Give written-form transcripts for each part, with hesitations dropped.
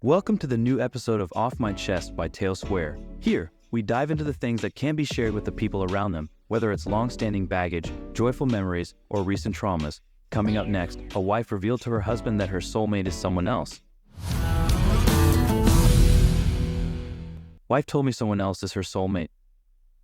Welcome to the new episode of Off My Chest by TaleSquare. Here, we dive into the things that can't be shared with the people around them, whether it's long-standing baggage, joyful memories, or recent traumas. Coming up next, a wife revealed to her husband that her soulmate is someone else. Wife told me someone else is her soulmate.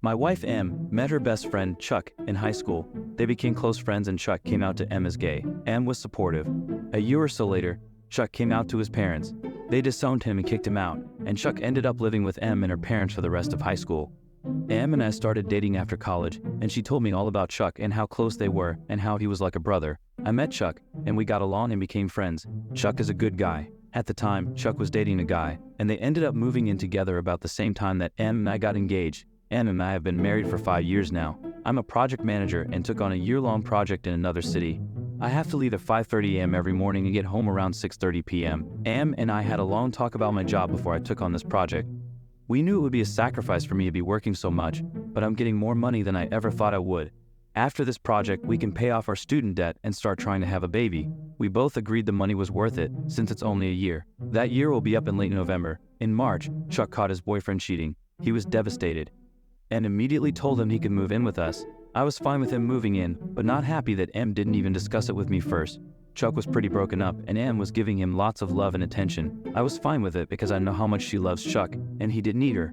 My wife, Em, met her best friend, Chuck, in high school. They became close friends and Chuck came out to Em as gay. Em was supportive. A year or so later, Chuck came out to his parents. They disowned him and kicked him out, and Chuck ended up living with Em and her parents for the rest of high school. Em and I started dating after college, and she told me all about Chuck and how close they were and how he was like a brother. I met Chuck, and we got along and became friends. Chuck is a good guy. At the time, Chuck was dating a guy, and they ended up moving in together about the same time that Em and I got engaged. Em and I have been married for 5 years now. I'm a project manager and took on a year-long project in another city. I have to leave at 5:30 a.m. every morning and get home around 6:30 p.m. Em and I had a long talk about my job before I took on this project. We knew it would be a sacrifice for me to be working so much, but I'm getting more money than I ever thought I would. After this project, we can pay off our student debt and start trying to have a baby. We both agreed the money was worth it, since it's only a year. That year will be up in late November. In March, Chuck caught his boyfriend cheating. He was devastated, and immediately told him he could move in with us. I was fine with him moving in, but not happy that Em didn't even discuss it with me first. Chuck was pretty broken up, and Em was giving him lots of love and attention. I was fine with it because I know how much she loves Chuck, and he didn't need her.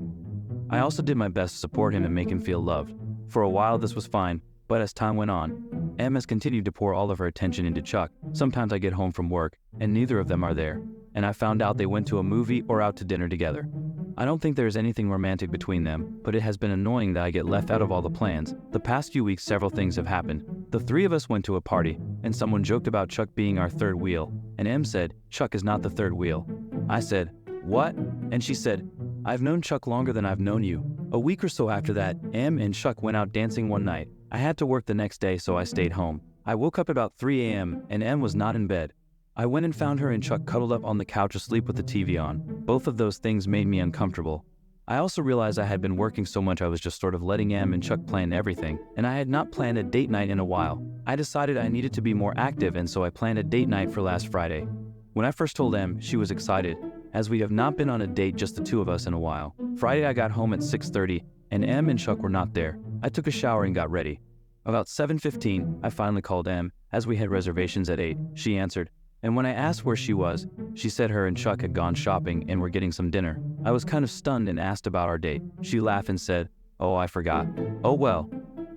I also did my best to support him and make him feel loved. For a while this was fine, but as time went on, Em has continued to pour all of her attention into Chuck. Sometimes I get home from work, and neither of them are there, and I found out they went to a movie or out to dinner together. I don't think there's anything romantic between them, but it has been annoying that I get left out of all the plans. The past few weeks several things have happened. The three of us went to a party, and someone joked about Chuck being our third wheel, and Em said, Chuck is not the third wheel. I said, what? And she said, I've known Chuck longer than I've known you. A week or so after that, Em and Chuck went out dancing one night. I had to work the next day, so I stayed home. I woke up about 3 a.m. and Em was not in bed. I went and found her and Chuck cuddled up on the couch asleep with the TV on. Both of those things made me uncomfortable. I also realized I had been working so much I was just sort of letting Em and Chuck plan everything, and I had not planned a date night in a while. I decided I needed to be more active, and so I planned a date night for last Friday. When I first told Em, she was excited, as we have not been on a date just the two of us in a while. Friday I got home at 6:30, and Em and Chuck were not there. I took a shower and got ready. About 7:15, I finally called Em, as we had reservations at 8. She answered, and when I asked where she was, she said her and Chuck had gone shopping and were getting some dinner. I was kind of stunned and asked about our date. She laughed and said, oh, I forgot. Oh well.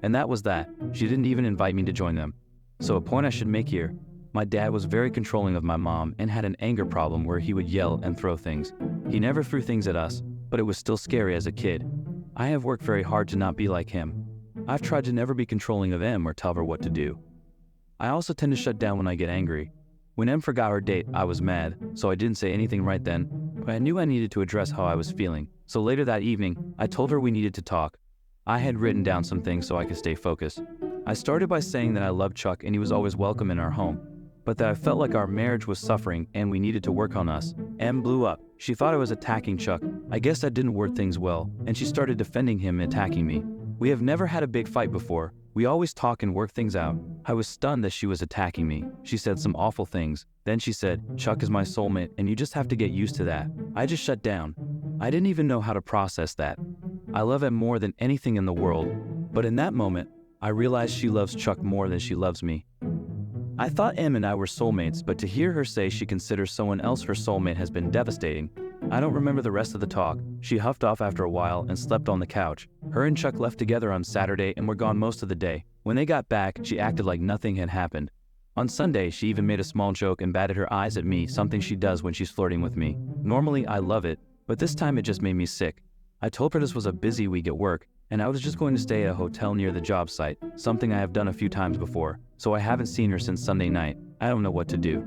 And that was that. She didn't even invite me to join them. So a point I should make here. My dad was very controlling of my mom and had an anger problem where he would yell and throw things. He never threw things at us, but it was still scary as a kid. I have worked very hard to not be like him. I've tried to never be controlling of Em or tell her what to do. I also tend to shut down when I get angry. When Em forgot her date, I was mad, so I didn't say anything right then, but I knew I needed to address how I was feeling. So later that evening, I told her we needed to talk. I had written down some things so I could stay focused. I started by saying that I loved Chuck and he was always welcome in our home, but that I felt like our marriage was suffering and we needed to work on us. Em blew up. She thought I was attacking Chuck. I guess I didn't word things well, and she started defending him and attacking me. We have never had a big fight before. We always talk and work things out. I was stunned that she was attacking me. She said some awful things. Then she said, Chuck is my soulmate and you just have to get used to that. I just shut down. I didn't even know how to process that. I love Em more than anything in the world. But in that moment, I realized she loves Chuck more than she loves me. I thought Em and I were soulmates, but to hear her say she considers someone else her soulmate has been devastating. I don't remember the rest of the talk. She huffed off after a while and slept on the couch. Her and Chuck left together on Saturday and were gone most of the day. When they got back, she acted like nothing had happened. On Sunday, she even made a small joke and batted her eyes at me, something she does when she's flirting with me. Normally, I love it, but this time it just made me sick. I told her this was a busy week at work, and I was just going to stay at a hotel near the job site, something I have done a few times before, so I haven't seen her since Sunday night. I don't know what to do.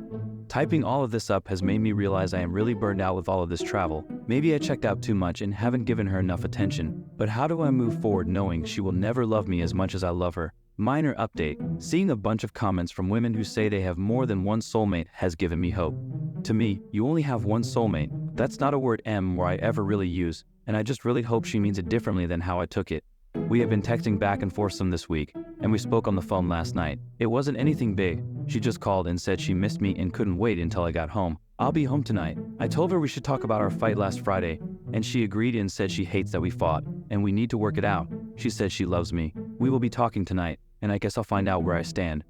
Typing all of this up has made me realize I am really burned out with all of this travel. Maybe I checked out too much and haven't given her enough attention. But how do I move forward knowing she will never love me as much as I love her? Minor update. Seeing a bunch of comments from women who say they have more than one soulmate has given me hope. To me, you only have one soulmate. That's not a word M or I ever really use, and I just really hope she means it differently than how I took it. We have been texting back and forth some this week, and we spoke on the phone last night. It wasn't anything big. She just called and said she missed me and couldn't wait until I got home. I'll be home tonight. I told her we should talk about our fight last Friday, and she agreed and said she hates that we fought, and we need to work it out. She said she loves me. We will be talking tonight, and I guess I'll find out where I stand.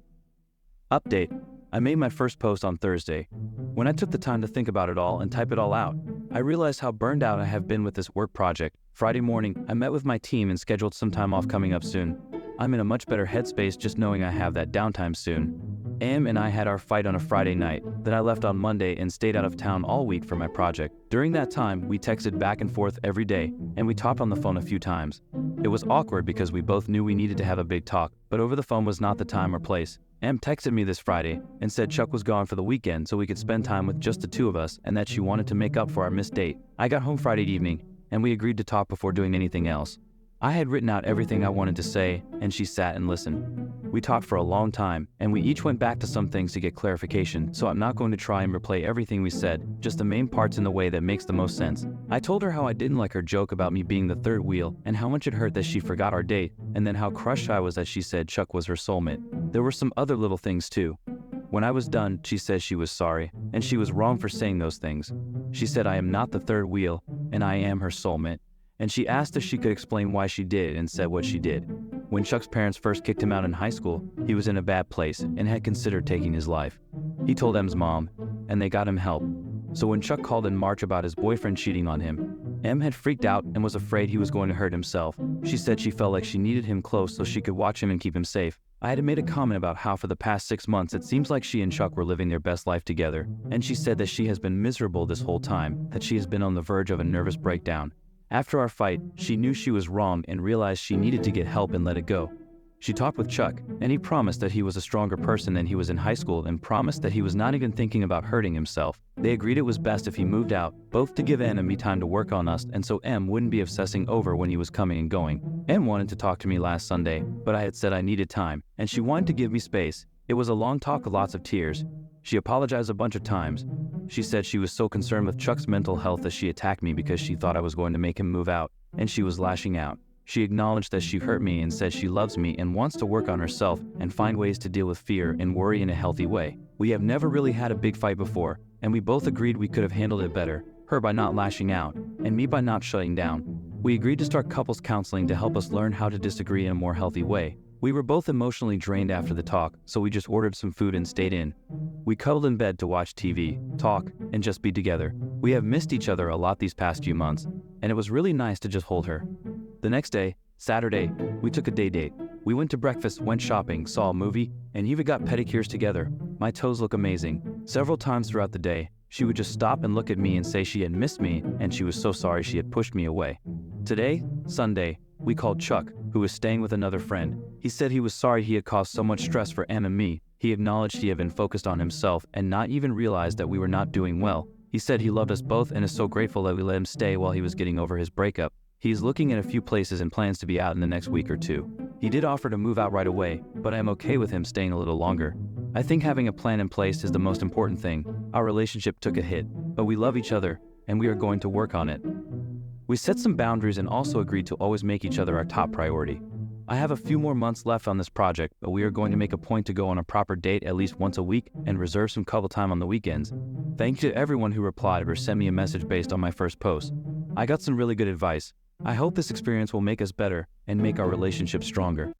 Update. I made my first post on Thursday. When I took the time to think about it all and type it all out, I realized how burned out I have been with this work project. Friday morning, I met with my team and scheduled some time off coming up soon. I'm in a much better headspace just knowing I have that downtime soon. Am and I had our fight on a Friday night. Then I left on Monday and stayed out of town all week for my project. During that time, we texted back and forth every day, and we talked on the phone a few times. It was awkward because we both knew we needed to have a big talk, but over the phone was not the time or place. Em texted me this Friday and said Chuck was gone for the weekend so we could spend time with just the two of us and that she wanted to make up for our missed date. I got home Friday evening, and we agreed to talk before doing anything else. I had written out everything I wanted to say, and she sat and listened. We talked for a long time, and we each went back to some things to get clarification, so I'm not going to try and replay everything we said, just the main parts in the way that makes the most sense. I told her how I didn't like her joke about me being the third wheel, and how much it hurt that she forgot our date, and then how crushed I was that she said Chuck was her soulmate. There were some other little things too. When I was done, she said she was sorry, and she was wrong for saying those things. She said I am not the third wheel, and I am her soulmate. And she asked if she could explain why she did and said what she did. When Chuck's parents first kicked him out in high school, he was in a bad place and had considered taking his life. He told Em's mom, and they got him help. So when Chuck called in March about his boyfriend cheating on him, Em had freaked out and was afraid he was going to hurt himself. She said she felt like she needed him close so she could watch him and keep him safe. I had made a comment about how for the past 6 months it seems like she and Chuck were living their best life together, and she said that she has been miserable this whole time, that she has been on the verge of a nervous breakdown. After our fight, she knew she was wrong and realized she needed to get help and let it go. She talked with Chuck, and he promised that he was a stronger person than he was in high school and promised that he was not even thinking about hurting himself. They agreed it was best if he moved out, both to give Em and me time to work on us and so Em wouldn't be obsessing over when he was coming and going. Em wanted to talk to me last Sunday, but I had said I needed time, and she wanted to give me space. It was a long talk with lots of tears. She apologized a bunch of times. She said she was so concerned with Chuck's mental health that she attacked me because she thought I was going to make him move out, and she was lashing out. She acknowledged that she hurt me and said she loves me and wants to work on herself and find ways to deal with fear and worry in a healthy way. We have never really had a big fight before, and we both agreed we could have handled it better, her by not lashing out, and me by not shutting down. We agreed to start couples counseling to help us learn how to disagree in a more healthy way. We were both emotionally drained after the talk, so we just ordered some food and stayed in. We cuddled in bed to watch TV, talk, and just be together. We have missed each other a lot these past few months, and it was really nice to just hold her. The next day, Saturday, we took a day date. We went to breakfast, went shopping, saw a movie, and even got pedicures together. My toes look amazing. Several times throughout the day, she would just stop and look at me and say she had missed me and she was so sorry she had pushed me away. Today, Sunday, we called Chuck, who was staying with another friend. He said he was sorry he had caused so much stress for Em and me. He acknowledged he had been focused on himself and not even realized that we were not doing well. He said he loved us both and is so grateful that we let him stay while he was getting over his breakup. He is looking at a few places and plans to be out in the next week or two. He did offer to move out right away, but I am okay with him staying a little longer. I think having a plan in place is the most important thing. Our relationship took a hit, but we love each other, and we are going to work on it. We set some boundaries and also agreed to always make each other our top priority. I have a few more months left on this project, but we are going to make a point to go on a proper date at least once a week and reserve some couple time on the weekends. Thank you to everyone who replied or sent me a message based on my first post. I got some really good advice. I hope this experience will make us better and make our relationship stronger.